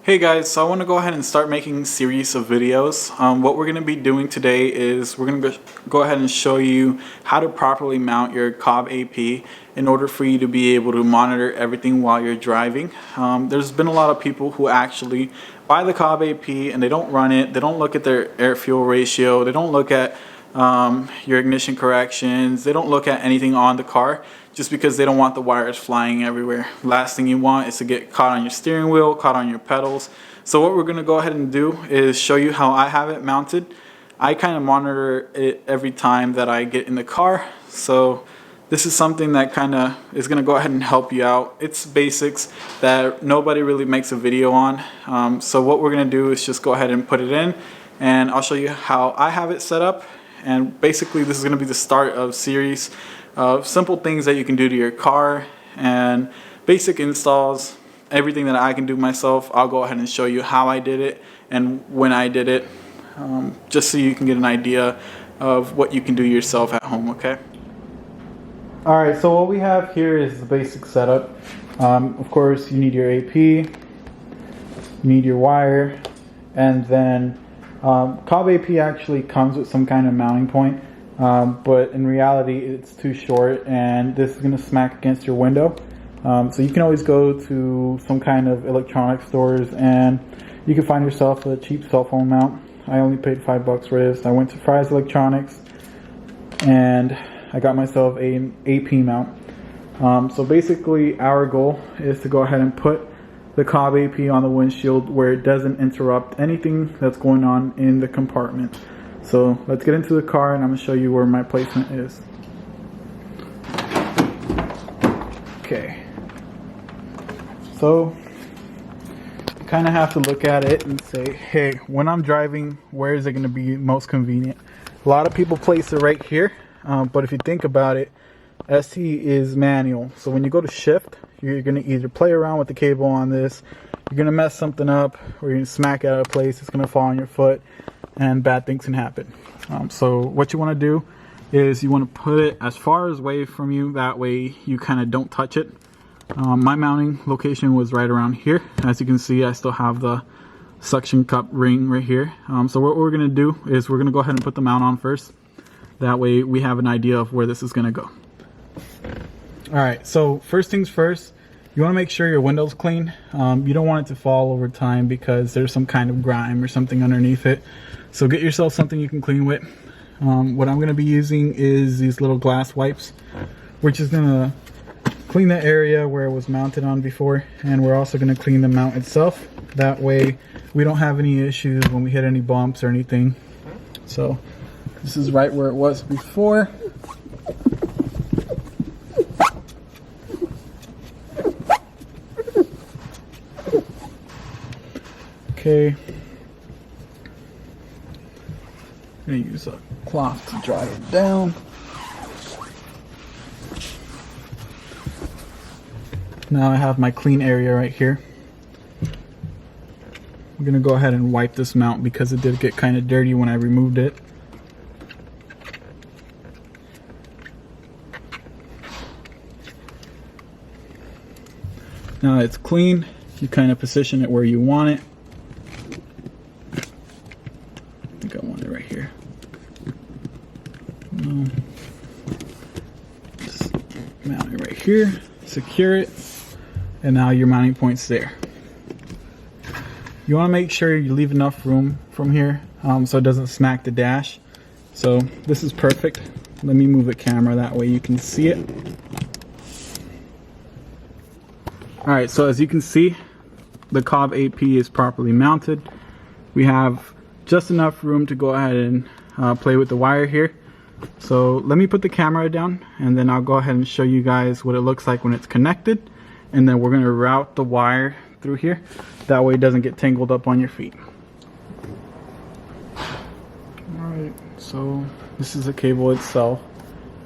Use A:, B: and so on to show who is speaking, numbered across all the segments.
A: Hey guys, so I want to go ahead and start making a series of videos. What we're going to be doing today is we're going to go ahead and show you how to properly mount your Cobb AP in order for you to be able to monitor everything while you're driving. There's been a lot of people who actually buy the Cobb AP and they don't run it, they don't look at their air fuel ratio, they don't look at your ignition corrections, they don't look at anything on the car just because they don't want the wires flying everywhere. Last thing you want is to get caught on your steering wheel, caught on your pedals. So what we're going to go ahead and do is show you how I have it mounted. I kind of monitor it every time that I get in the car, so this is something that kind of is going to go ahead and help you out. It's basics that nobody really makes a video on. So what we're going to do is just go ahead and put it in, and I'll show you how I have it set up. And basically this is going to be the start of a series of simple things that you can do to your car and basic installs, everything that I can do myself. I'll go ahead and show you how I did it and when I did it, just so you can get an idea of what you can do yourself at home, okay? Alright, so what we have here is the basic setup. Of course you need your AP, you need your wire, and then Cobb AP actually comes with some kind of mounting point, but in reality it's too short and this is going to smack against your window. So you can always go to some kind of electronic stores and you can find yourself a cheap cell phone mount. I only paid $5 for this. I went to Fry's Electronics and I got myself an AP mount. So basically our goal is to go ahead and put the Cobb AP on the windshield where it doesn't interrupt anything that's going on in the compartment. So let's get into the car and I'm going to show you where my placement is. Okay. So you kind of have to look at it and say, hey, when I'm driving, where is it going to be most convenient? A lot of people place it right here, but if you think about it, ST is manual. So when you go to shift, you're going to either play around with the cable on this, you're going to mess something up, or you're going to smack it out of place, it's going to fall on your foot, and bad things can happen. So what you want to do is you want to put it as far away from you, that way you kind of don't touch it. My mounting location was right around here. As you can see, I still have the suction cup ring right here. So what we're going to do is we're going to go ahead and put the mount on first. That way we have an idea of where this is going to go. Alright, so first things first, you want to make sure your window's clean. You don't want it to fall over time because there's some kind of grime or something underneath it. So get yourself something you can clean with. What I'm going to be using is these little glass wipes. We're just going to clean the area where it was mounted on before, and we're also going to clean the mount itself. That way we don't have any issues when we hit any bumps or anything. So this is right where it was before. Okay, I'm going to use a cloth to dry it down. Now I have my clean area right here. I'm going to go ahead and wipe this mount because it did get kind of dirty when I removed it. Now it's clean, you kind of position it where you want it. I think I want it right here. Just mount it right here, secure it, and now your mounting point's there. You want to make sure you leave enough room from here so it doesn't smack the dash. So this is perfect. Let me move the camera, that way you can see it. Alright, so as you can see, the Cobb AP is properly mounted. We have just enough room to go ahead and play with the wire here. So let me put the camera down and then I'll go ahead and show you guys what it looks like when it's connected. And then we're going to route the wire through here. That way it doesn't get tangled up on your feet. Alright, so this is the cable itself.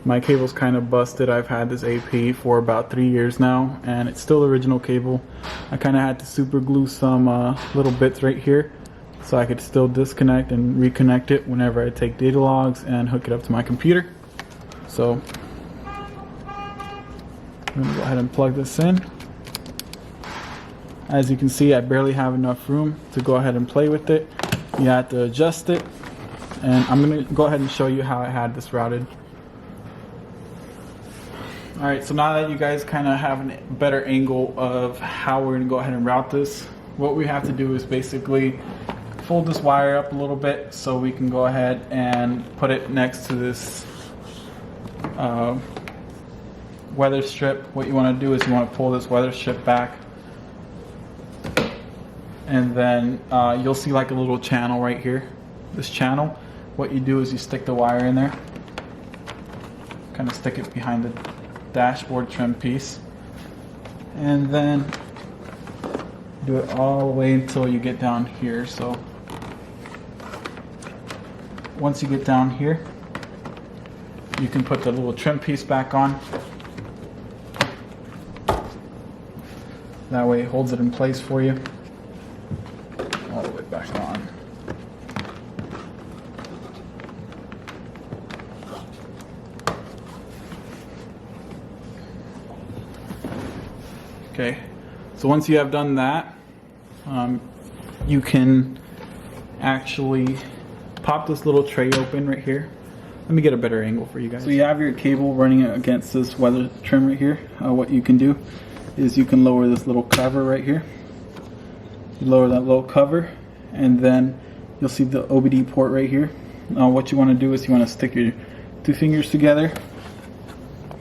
A: My cable's kind of busted. I've had this AP for about 3 years now and it's still original cable. I kind of had to super glue some little bits right here so I could still disconnect and reconnect it whenever I take data logs and hook it up to my computer. So I'm going to go ahead and plug this in. As you can see, I barely have enough room to go ahead and play with it. You have to adjust it, and I'm going to go ahead and show you how I had this routed. Alright, so now that you guys kind of have a better angle of how we're going to go ahead and route this, what we have to do is basically fold this wire up a little bit so we can go ahead and put it next to this weather strip. What you want to do is you want to pull this weather strip back, and then you'll see like a little channel right here. This channel, what you do is you stick the wire in there, kind of stick it behind the dashboard trim piece, and then do it all the way until you get down here. So once you get down here, you can put the little trim piece back on. That way it holds it in place for you. All the way back on. Okay, so once you have done that, you can actually pop this little tray open right here. Let me get a better angle for you guys. So you have your cable running against this weather trim right here. What you can do is you can lower this little cover right here. You lower that little cover, and then you'll see the OBD port right here. What you want to do is you want to stick your two fingers together,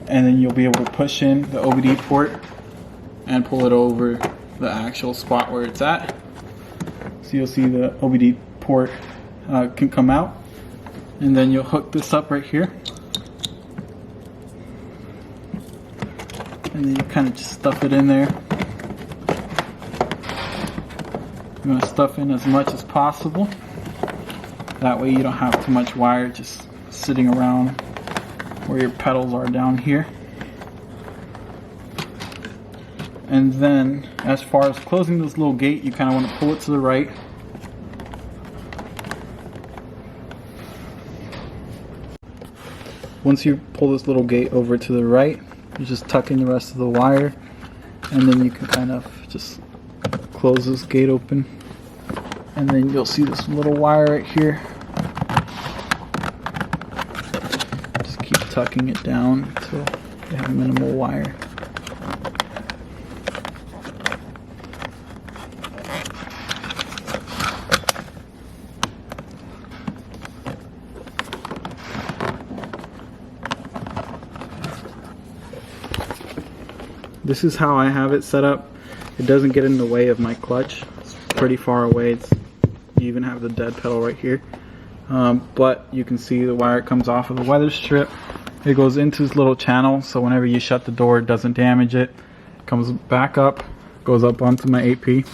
A: and then you'll be able to push in the OBD port and pull it over the actual spot where it's at. So you'll see the OBD port can come out, and then you'll hook this up right here, and then you kind of just stuff it in there. You want to stuff in as much as possible. That way you don't have too much wire just sitting around where your pedals are down here. And then as far as closing this little gate, you kind of want to pull it to the right. Once you pull this little gate over to the right, you just tuck in the rest of the wire, and then you can kind of just close this gate open, and then you'll see this little wire right here. Just keep tucking it down until you have minimal wire. This is how I have it set up. It doesn't get in the way of my clutch. It's pretty far away. You even have the dead pedal right here. But you can see the wire comes off of the weather strip. It goes into this little channel, so whenever you shut the door, it doesn't damage it. It comes back up, goes up onto my AP.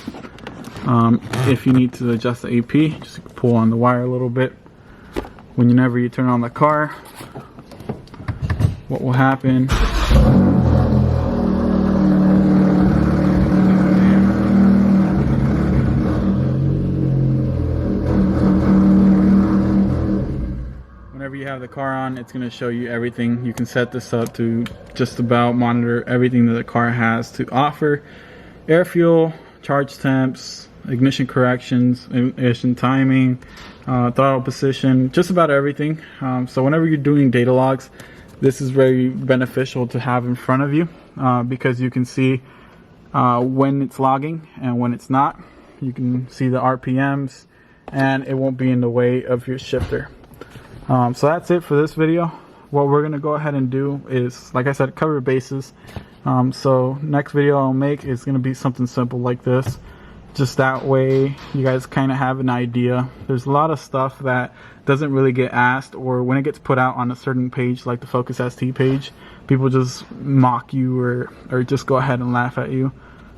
A: If you need to adjust the AP, just pull on the wire a little bit. Whenever you turn on the car, what will happen you have the car on, it's going to show you everything. You can set this up to just about monitor everything that the car has to offer: air, fuel, charge temps, ignition corrections, ignition timing, throttle position, just about everything. So whenever you're doing data logs, this is very beneficial to have in front of you, because you can see when it's logging and when it's not. You can see the RPMs, and it won't be in the way of your shifter. So that's it for this video. What we're going to go ahead and do is, like I said, cover bases. So next video I'll make is going to be something simple like this. Just that way you guys kind of have an idea. There's a lot of stuff that doesn't really get asked, or when it gets put out on a certain page like the Focus ST page, people just mock you or just go ahead and laugh at you.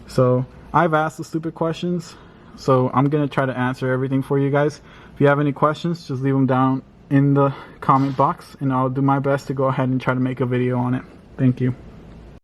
A: So I've asked the stupid questions, so I'm going to try to answer everything for you guys. If you have any questions, just leave them down in the comment box, and I'll do my best to go ahead and try to make a video on it. Thank you.